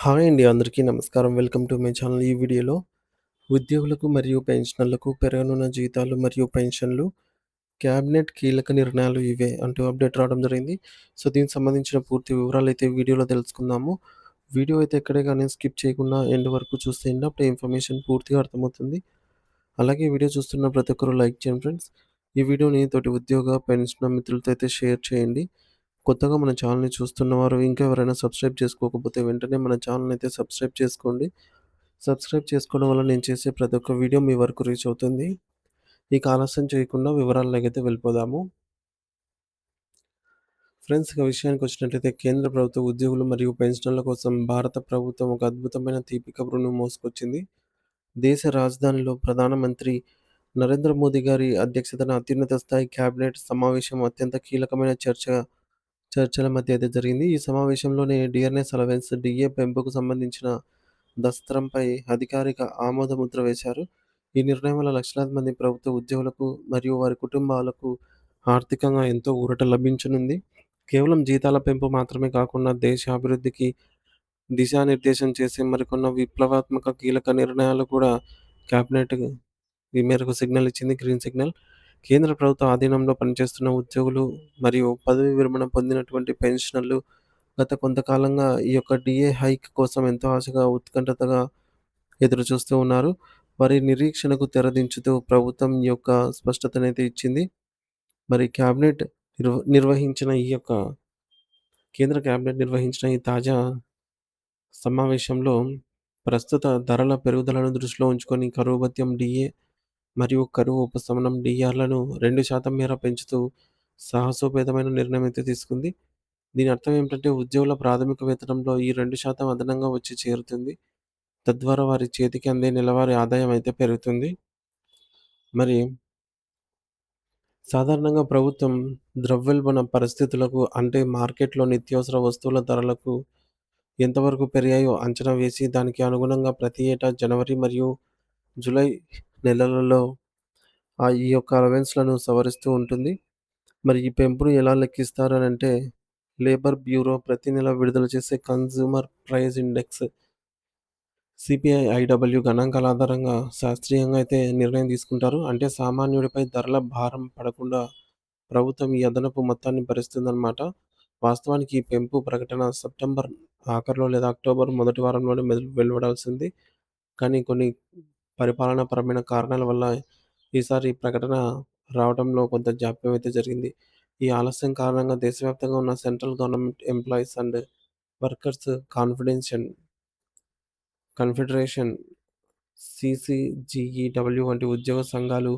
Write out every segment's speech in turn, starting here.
Hi అండి. అందరికీ నమస్కారం. Welcome to my channel. ఈ వీడియోలో ఉద్యోగులకు మరియు పెన్షనర్లకు పెరగనున్న జీతాలు మరియు పెన్షన్లు, క్యాబినెట్ కీలక నిర్ణయాలు ఇవే అంటూ అప్డేట్ రావడం జరిగింది. సో, దీనికి సంబంధించిన పూర్తి వివరాలైతే వీడియోలో తెలుసుకుందాము. వీడియో అయితే ఎక్కడే గాని స్కిప్ చేయకుండా ఎండ్ వరకు చూసేయండి. అప్పుడే ఇన్ఫర్మేషన్ పూర్తిగా అర్థమవుతుంది. అలాగే ఈ వీడియో చూస్తున్న ప్రతి ఒక్కరు లైక్ చేయండి ఫ్రెండ్స్. ఈ వీడియోని తోటి ఉద్యోగ, పెన్షనర్ మిత్రులతో అయితే షేర్ చేయండి. కొత్తగా మన ఛానల్‌ని చూస్తున్నవారు ఇంకా ఎవరైనా సబ్స్క్రైబ్ చేసుకోకపోతే వెంటనే మన ఛానల్‌ని అయితే సబ్స్క్రైబ్ చేసుకోండి. సబ్స్క్రైబ్ చేసుకోవడం వల్ల నేను చేసే ప్రతి ఒక్క వీడియో మీ వరకు రీచ్ అవుతుంది. ఇక ఆలస్యం చేయకుండా వివరాల్లోకైతే వెళ్ళిపోదాము. ఫ్రెండ్స్ ఇక విషయానికొచ్చినట్లయితే కేంద్ర ప్రభుత్వ ఉద్యోగులు మరియు పెన్షనర్ల కోసం భారత ప్రభుత్వం ఒక అద్భుతమైన తీపి కబురును మోసుకొచ్చింది. దేశ రాజధానిలో ప్రధానమంత్రి నరేంద్ర మోదీ గారి అధ్యక్షతన అత్యున్నత స్థాయి కేబినెట్ సమావేశం అత్యంత కీలకమైన చర్చల మధ్య అయితే జరిగింది. ఈ సమావేశంలోనే డిఆర్ఎస్ అలవెన్స్, డిఏ పెంపుకు సంబంధించిన దస్త్రంపై అధికారిక ఆమోద ముద్ర వేశారు. ఈ నిర్ణయం వల్ల లక్షలాది మంది ప్రభుత్వ ఉద్యోగులకు మరియు వారి కుటుంబాలకు ఆర్థికంగా ఎంతో ఊరట లభించనుంది. కేవలం జీతాల పెంపు మాత్రమే కాకుండా దేశ అభివృద్ధికి దిశానిర్దేశం చేసే మరికొన్ని విప్లవాత్మక కీలక నిర్ణయాలు కూడా కేబినెట్ ఈ మేరకు సిగ్నల్ ఇచ్చింది. Green signal. కేంద్ర ప్రభుత్వ ఆధీనంలో పనిచేస్తున్న ఉద్యోగులు మరియు పదవీ విరమణ పొందినటువంటి పెన్షనర్లు గత కొంతకాలంగా ఈ యొక్క డీఏ హైక్ కోసం ఎంతో ఆశగా, ఉత్కంఠతగా ఎదురుచూస్తూ ఉన్నారు. వారి నిరీక్షణకు తెరదించుతూ ప్రభుత్వం ఈ యొక్క స్పష్టతనైతే ఇచ్చింది. మరి క్యాబినెట్ నిర్వహించిన ఈ యొక్క కేంద్ర క్యాబినెట్ నిర్వహించిన ఈ తాజా సమావేశంలో ప్రస్తుత ధరల పెరుగుదలను దృష్టిలో ఉంచుకొని కరువు భత్యం డీఏ మరియు కరువు ఉపశమనం డీఆర్‌లను 2% మేర పెంచుతూ సాహసోపేతమైన నిర్ణయం అయితే తీసుకుంది. దీని అర్థం ఏమిటంటే ఉద్యోగుల ప్రాథమిక వేతనంలో ఈ 2% అదనంగా వచ్చి చేరుతుంది. తద్వారా వారి చేతికి అందే నెలవారీ ఆదాయం అయితే పెరుగుతుంది. మరి సాధారణంగా ప్రభుత్వం ద్రవ్యోల్బణ పరిస్థితులకు అంటే మార్కెట్‌లో నిత్యావసర వస్తువుల ధరలకు ఎంతవరకు పెరిగాయో అంచనా వేసి దానికి అనుగుణంగా ప్రతి ఏటా జనవరి మరియు జూలై నెలలలో ఈ యొక్క అలవెన్స్‌లను సవరిస్తూ ఉంటుంది. మరి ఈ పెంపును ఎలా లెక్కిస్తారనంటే, లేబర్ బ్యూరో ప్రతి నెల విడుదల చేసే consumer price index CPI, IW గణాంకాల ఆధారంగా శాస్త్రీయంగా అయితే నిర్ణయం తీసుకుంటారు. అంటే సామాన్యుడిపై ధరల భారం పడకుండా ప్రభుత్వం ఈ అదనపు మొత్తాన్ని భరిస్తుందన్నమాట. వాస్తవానికి ఈ పెంపు ప్రకటన సెప్టెంబర్ ఆఖరిలో లేదా అక్టోబర్ మొదటి వారంలోనే వెలువడాల్సింది. కానీ కొన్ని పరిపాలనాపరమైన కారణాల వల్ల ఈసారి ఈ ప్రకటన రావడంలో కొంత జాప్యం అయితే జరిగింది. ఈ ఆలస్యం కారణంగా దేశవ్యాప్తంగా ఉన్న central government employees and workers confederation CCGEW వంటి ఉద్యోగ సంఘాలు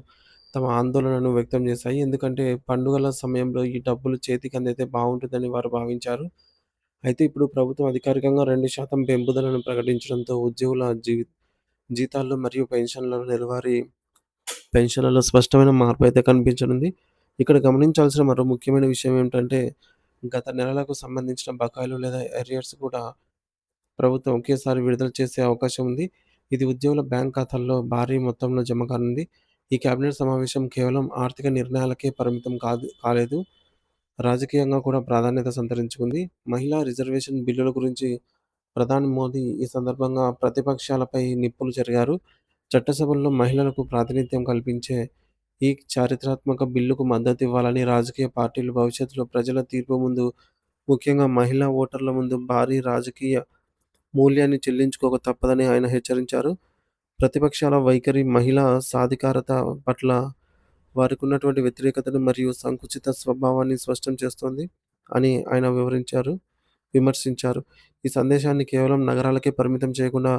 తమ ఆందోళనను వ్యక్తం చేశాయి. ఎందుకంటే పండుగల సమయంలో ఈ డబ్బులు చేతికి అందితే బావుంటుందని వారు భావించారు. అయితే ఇప్పుడు ప్రభుత్వం అధికారికంగా 2% పెంపుదలను ప్రకటించడంతో ఉద్యోగుల జీతాల్లో మరియు పెన్షన్లలో స్పష్టమైన మార్పయితే కనిపించనుంది. ఇక్కడ గమనించాల్సిన మరో ముఖ్యమైన విషయం ఏమిటంటే, గత నెలలకు సంబంధించిన బకాయిలు లేదా అరియర్స్ కూడా ప్రభుత్వం ఒకేసారి విడుదల చేసే అవకాశం ఉంది. ఇది ఉద్యోగుల బ్యాంక్ ఖాతాల్లో భారీ మొత్తంలో జమ కానుంది. ఈ కేబినెట్ సమావేశం కేవలం ఆర్థిక నిర్ణయాలకే పరిమితం కాలేదు. రాజకీయంగా కూడా ప్రాధాన్యత సంతరించుకుంది. మహిళా రిజర్వేషన్ బిల్లుల గురించి ప్రధాని మోదీ ఈ సందర్భంగా ప్రతిపక్షాలపై నిప్పులు చెరిగారు. చట్టసభల్లో మహిళలకు ప్రాతినిధ్యం కల్పించే ఈ చారిత్రాత్మక బిల్లుకు మద్దతివ్వాలని రాజకీయ పార్టీలు భవిష్యత్తులో ప్రజల తీర్పు ముందు, ముఖ్యంగా మహిళా ఓటర్ల ముందు భారీ రాజకీయ మూల్యాన్ని చెల్లించుకోక తప్పదని ఆయన హెచ్చరించారు. ప్రతిపక్షాల వైఖరి మహిళా సాధికారత పట్ల వారికున్నటువంటి వ్యతిరేకతను మరియు సంకుచిత స్వభావాన్ని స్పష్టం చేస్తోంది అని ఆయన విమర్శించారు. ఈ సందేశాన్ని కేవలం నగరాలకే పరిమితం చేయకుండా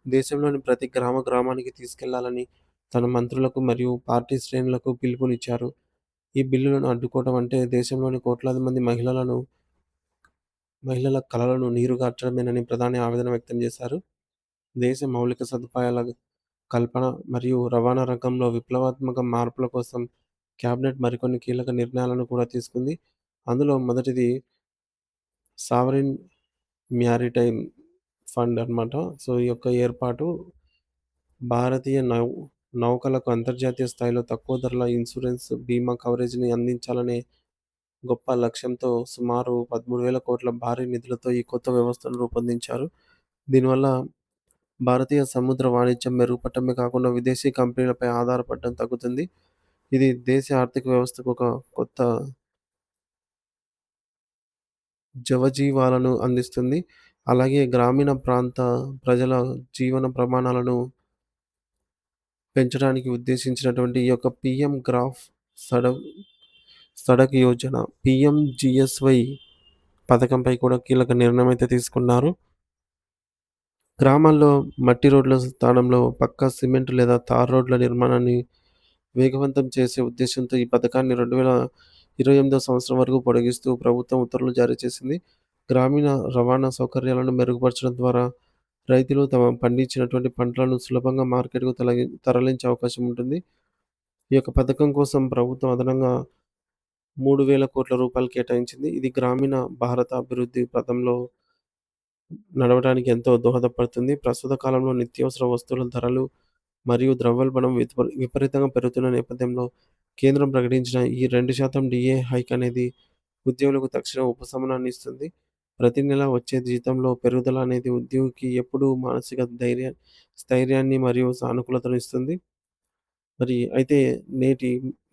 దేశంలోని ప్రతి గ్రామానికి తీసుకెళ్లాలని తన మంత్రులకు మరియు పార్టీ శ్రేణులకు పిలుపునిచ్చారు. ఈ బిల్లులను అడ్డుకోవడం అంటే దేశంలోని కోట్లాది మంది మహిళల కలలను నీరుగార్చడమేనని ప్రధాని ఆవేదన వ్యక్తం చేశారు. దేశ మౌలిక సదుపాయాల కల్పన మరియు రవాణా రంగంలో విప్లవాత్మక మార్పుల కోసం కేబినెట్ మరికొన్ని కీలక నిర్ణయాలను కూడా తీసుకుంది. అందులో మొదటిది సావరిన్ మ్యారిటైమ్ ఫండ్ అన్నమాట. సో, ఈ యొక్క ఏర్పాటు భారతీయ నౌకలకు అంతర్జాతీయ స్థాయిలో తక్కువ ధరల ఇన్సూరెన్స్, బీమా కవరేజ్‌ని అందించాలనే గొప్ప లక్ష్యంతో సుమారు 13,000 కోట్ల భారీ నిధులతో ఈ కొత్త వ్యవస్థను రూపొందించారు. దీనివల్ల భారతీయ సముద్ర వాణిజ్యం మెరుగుపడటమే కాకుండా విదేశీ కంపెనీలపై ఆధారపడడం తగ్గుతుంది. ఇది దేశ ఆర్థిక వ్యవస్థకు ఒక కొత్త జవజీవాలను అందిస్తుంది. అలాగే గ్రామీణ ప్రాంత ప్రజల జీవన ప్రమాణాలను పెంచడానికి ఉద్దేశించినటువంటి ఈ యొక్క పీఎం గ్రాఫ్ సడక్ సడక్ యోజన, పీఎంజీఎస్వై పథకంపై కూడా కీలక నిర్ణయం అయితే తీసుకున్నారు. గ్రామాల్లో మట్టి రోడ్ల స్థానంలో పక్కా సిమెంట్ లేదా తార్ రోడ్ల నిర్మాణాన్ని వేగవంతం చేసే ఉద్దేశ్యంతో ఈ పథకాన్ని 2028 సంవత్సరం వరకు పొడిగిస్తూ ప్రభుత్వం ఉత్తర్వులు జారీ చేసింది. గ్రామీణ రవాణా సౌకర్యాలను మెరుగుపరచడం ద్వారా రైతులు తమ పండించినటువంటి పంటలను సులభంగా మార్కెట్‌కు తరలించే అవకాశం ఉంటుంది. ఈ యొక్క పథకం కోసం ప్రభుత్వం అదనంగా రూ. 3,000,00,00,000 కేటాయించింది. ఇది గ్రామీణ భారత అభివృద్ధి పథంలో నడవడానికి ఎంతో దోహదపడుతుంది. ప్రస్తుత కాలంలో నిత్యావసర వస్తువుల ధరలు మరియు ద్రవ్యోల్బణం విపరీతంగా పెరుగుతున్న నేపథ్యంలో కేంద్రం ప్రకటించిన ఈ 2% డీఏ హైక్ అనేది ఉద్యోగులకు తక్షణ ఉపశమనాన్ని ఇస్తుంది. ప్రతి నెల వచ్చే జీతంలో పెరుగుదల అనేది ఉద్యోగికి ఎప్పుడూ మానసిక స్థైర్యాన్ని మరియు సానుకూలతను ఇస్తుంది. మరి అయితే నేటి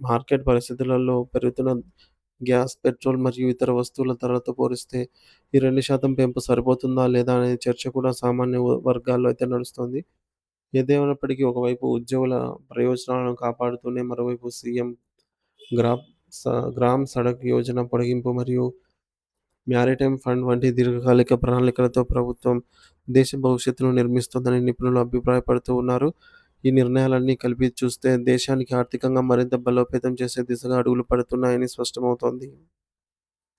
మార్కెట్ పరిస్థితులలో పెరుగుతున్న గ్యాస్, పెట్రోల్ మరియు ఇతర వస్తువుల ధరలతో పోలిస్తే ఈ 2% పెంపు సరిపోతుందా లేదా అనే చర్చ కూడా సామాన్య వర్గాల్లో అయితే నడుస్తోంది. ఏదేమైనప్పటికీ ఒకవైపు ఉద్యోగుల ప్రయోజనాలను కాపాడుతూనే మరోవైపు CM gram gram Sadak Yojana పొడిగింపు మరియు మ్యారిటైమ్ ఫండ్ వంటి దీర్ఘకాలిక ప్రణాళికలతో ప్రభుత్వం దేశ భవిష్యత్తును నిర్మిస్తోందని నిపుణులు అభిప్రాయపడుతూ ఉన్నారు. ఈ నిర్ణయాలన్నీ కలిపి చూస్తే దేశానికి ఆర్థికంగా మరింత బలోపేతం చేసే దిశగా అడుగులు పడుతున్నాయని స్పష్టమవుతోంది.